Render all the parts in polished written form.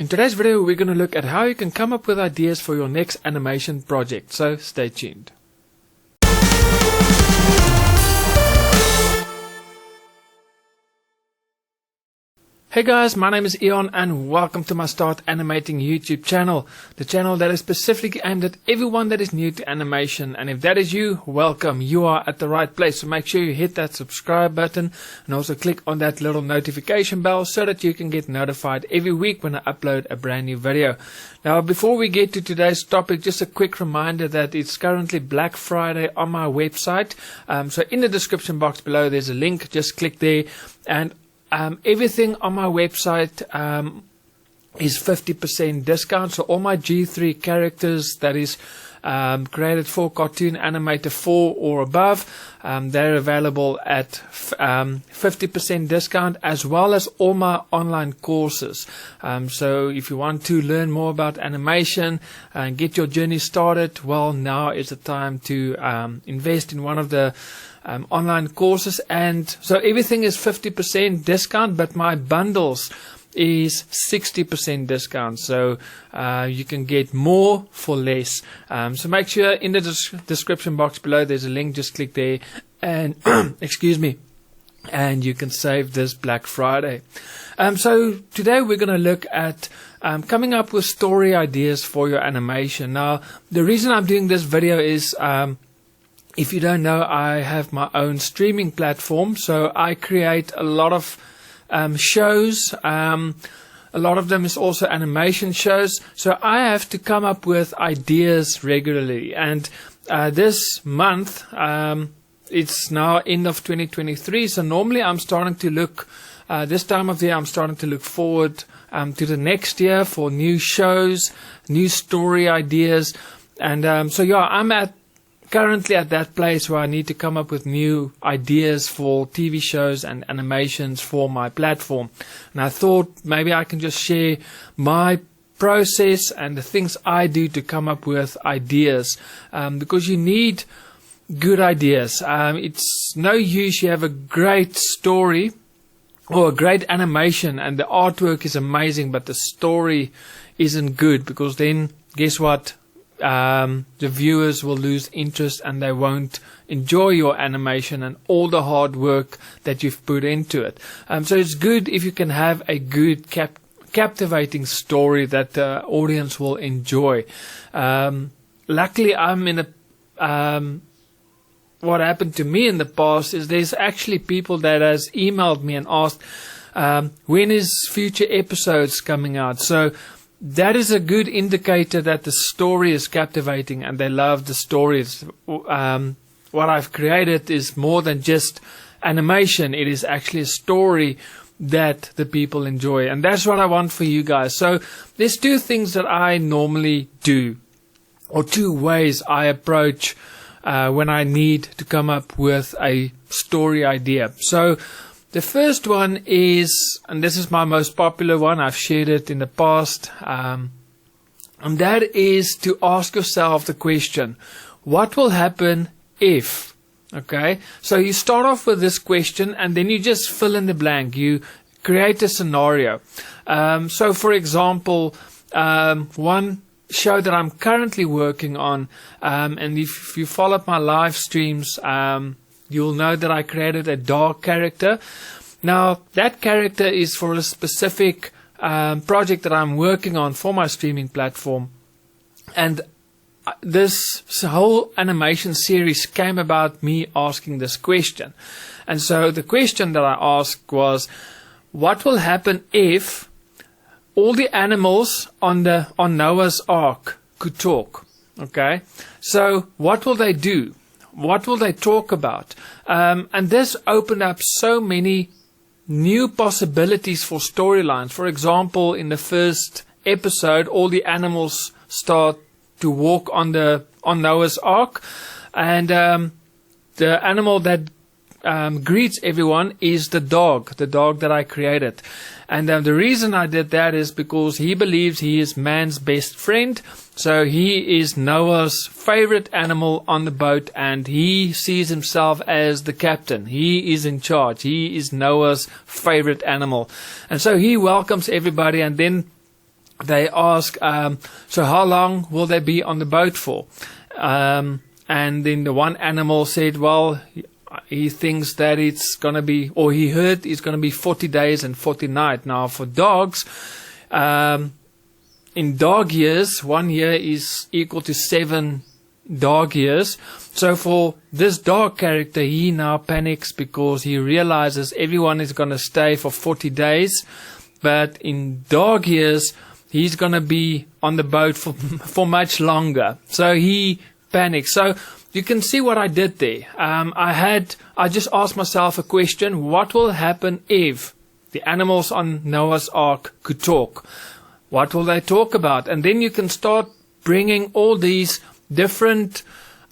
In today's video, we're going to look at how you can come up with ideas for your next animation project, so stay tuned. Hey guys, my name is Eon and welcome to my Start Animating YouTube channel, the channel that is specifically aimed at everyone that is new to animation. And if that is you, welcome, you are at the right place. So make sure you hit that subscribe button and also click on that little notification bell so that you can get notified every week when I upload a brand new video. Now before we get to today's topic, just a quick reminder that it's currently Black Friday on my website. So in the description box below there's a link, just click there and everything on my website is 50% discount. So all my G3 characters that is created for Cartoon Animator 4 or above, they're available at 50% discount, as well as all my online courses. So if you want to learn more about animation and get your journey started, well, now is the time to invest in one of the online courses. And so everything is 50% discount, but my bundles is 60% discount, so you can get more for less. So make sure in the description box below there's a link, just click there and excuse me, and you can save this Black Friday. So today we're going to look at coming up with story ideas for your animation. Now the reason I'm doing this video is if you don't know, I have my own streaming platform, so I create a lot of shows. A lot of them is also animation shows, so I have to come up with ideas regularly. And this month, it's now end of 2023, so normally I'm starting to look, this time of the year I'm starting to look forward to the next year for new shows, new story ideas. And so yeah, I'm currently at that place where I need to come up with new ideas for TV shows and animations for my platform. And I thought maybe I can just share my process and the things I do to come up with ideas, because you need good ideas. It's no use you have a great story or a great animation and the artwork is amazing, but the story isn't good, because then guess what? The viewers will lose interest and they won't enjoy your animation and all the hard work that you've put into it. So it's good if you can have a good captivating story that the audience will enjoy. Luckily I'm in a what happened to me in the past is there's actually people that has emailed me and asked when is future episodes coming out. So that is a good indicator that the story is captivating and they love the stories. What I've created is more than just animation. It is actually a story that the people enjoy. And that's what I want for you guys. So there's two things that I normally do, or two ways I approach when I need to come up with a story idea. So the first one is, and this is my most popular one, I've shared it in the past, and that is to ask yourself the question, what will happen if? Okay, so you start off with this question and then you just fill in the blank. You create a scenario. So for example, one show that I'm currently working on, and if you follow my live streams, you'll know that I created a dog character. Now, that character is for a specific project that I'm working on for my streaming platform. And this whole animation series came about me asking this question. And so the question that I asked was, what will happen if all the animals on Noah's Ark could talk? Okay, so what will they do? What will they talk about? And this opened up so many new possibilities for storylines. For example, in the first episode, all the animals start to walk on Noah's Ark, and the animal that greets everyone is the dog that I created. And the reason I did that is because he believes he is man's best friend. So he is Noah's favorite animal on the boat, and he sees himself as the captain. He is in charge. He is Noah's favorite animal. And so he welcomes everybody, and then they ask, so how long will they be on the boat for? And then the one animal said, well, he thinks that it's going to be, or he heard it's going to be 40 days and 40 nights. Now, for dogs, in dog years, 1 year is equal to 7 dog years. So for this dog character, he now panics because he realizes everyone is going to stay for 40 days. But in dog years, he's going to be on the boat for much longer. So he panics. So you can see what I did there. I just asked myself a question: what will happen if the animals on Noah's Ark could talk? What will they talk about? And then you can start bringing all these different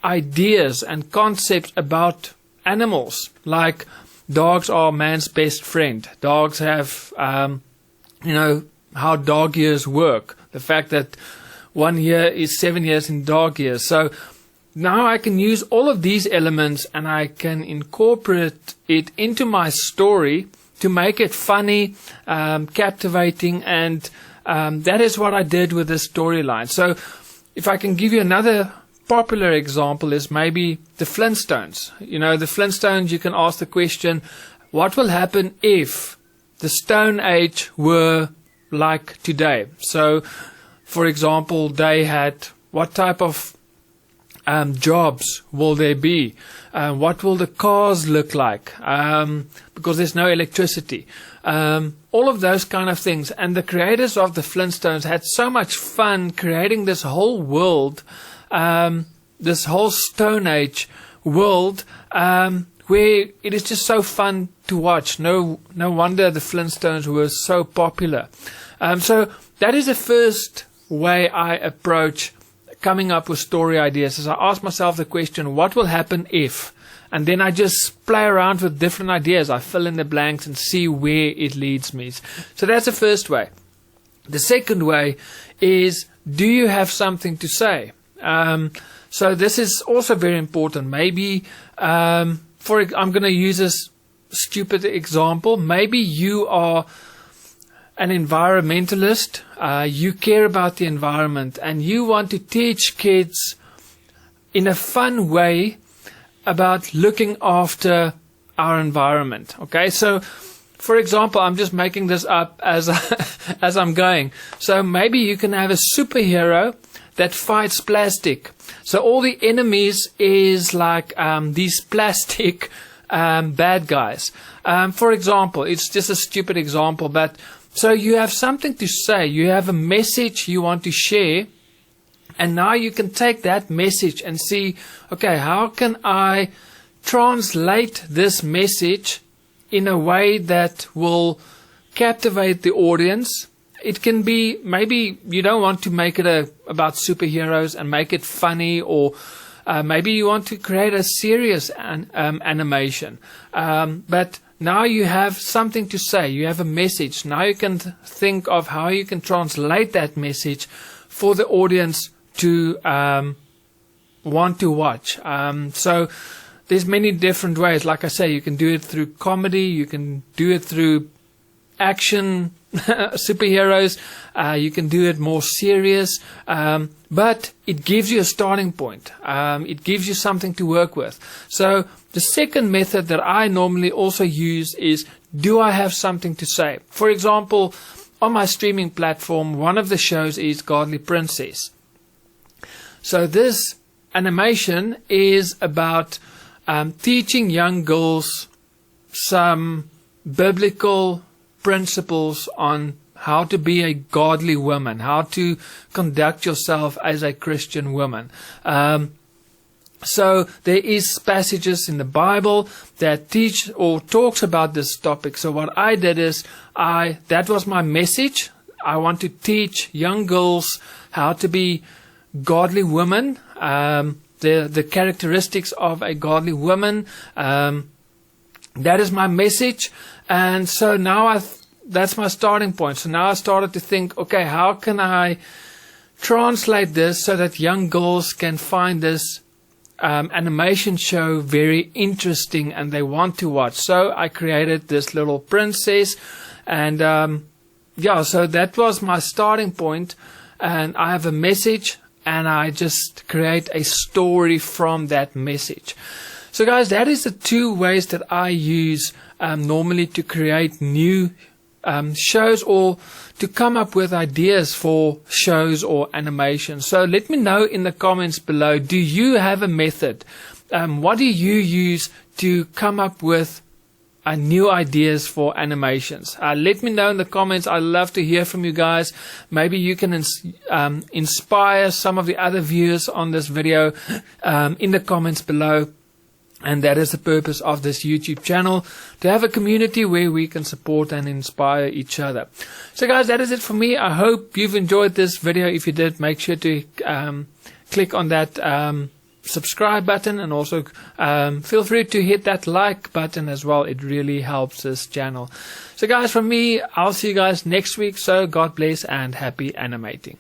ideas and concepts about animals. Like dogs are man's best friend. Dogs have, how dog years work. The fact that 1 year is 7 years in dog years. So now I can use all of these elements and I can incorporate it into my story to make it funny, captivating, and that is what I did with this storyline. So if I can give you another popular example is maybe the Flintstones. The Flintstones, you can ask the question, what will happen if the Stone Age were like today? So, for example, they had, what type of jobs will there be? What will the cars look like? Because there's no electricity. All of those kind of things. And the creators of the Flintstones had so much fun creating this whole world, this whole Stone Age world, where it is just so fun to watch. No wonder the Flintstones were so popular. So that is the first way I approach coming up with story ideas, is I ask myself the question, what will happen if? And then I just play around with different ideas. I fill in the blanks and see where it leads me. So that's the first way. The second way is, do you have something to say? So this is also very important. Maybe, I'm going to use this stupid example. Maybe you are an environmentalist, you care about the environment, and you want to teach kids in a fun way about looking after our environment. Okay, so for example, I'm just making this up as as I'm going. So maybe you can have a superhero that fights plastic. So all the enemies is like these plastic bad guys. For example, it's just a stupid example, but so you have something to say, you have a message you want to share, and now you can take that message and see, okay, how can I translate this message in a way that will captivate the audience? It can be, maybe you don't want to make it about superheroes and make it funny, or maybe you want to create a serious animation. But now you have something to say, you have a message. Now you can think of how you can translate that message for the audience to want to watch. So there's many different ways. Like I say, you can do it through comedy, you can do it through action, superheroes, you can do it more serious, but it gives you a starting point. It gives you something to work with. So the second method that I normally also use is, do I have something to say? For example, on my streaming platform, one of the shows is Godly Princess. So this animation is about teaching young girls some biblical principles on how to be a godly woman, how to conduct yourself as a Christian woman. So there is passages in the Bible that teach or talks about this topic. So what I did is, that was my message. I want to teach young girls how to be godly women, the characteristics of a godly woman. That is my message. And so now that's my starting point. So now I started to think, okay, how can I translate this so that young girls can find this animation show very interesting and they want to watch? So I created this little princess, and yeah, so that was my starting point, and I have a message, and I just create a story from that message. So guys, that is the two ways that I use normally to create new shows, or to come up with ideas for shows or animations. So let me know in the comments below, do you have a method? What do you use to come up with new ideas for animations? Let me know in the comments. I love to hear from you guys. Maybe you can inspire some of the other viewers on this video in the comments below. And that is the purpose of this YouTube channel, to have a community where we can support and inspire each other. So guys, that is it for me. I hope you've enjoyed this video. If you did, make sure to click on that subscribe button, and also feel free to hit that like button as well. It really helps this channel. So guys, from me, I'll see you guys next week. So God bless and happy animating.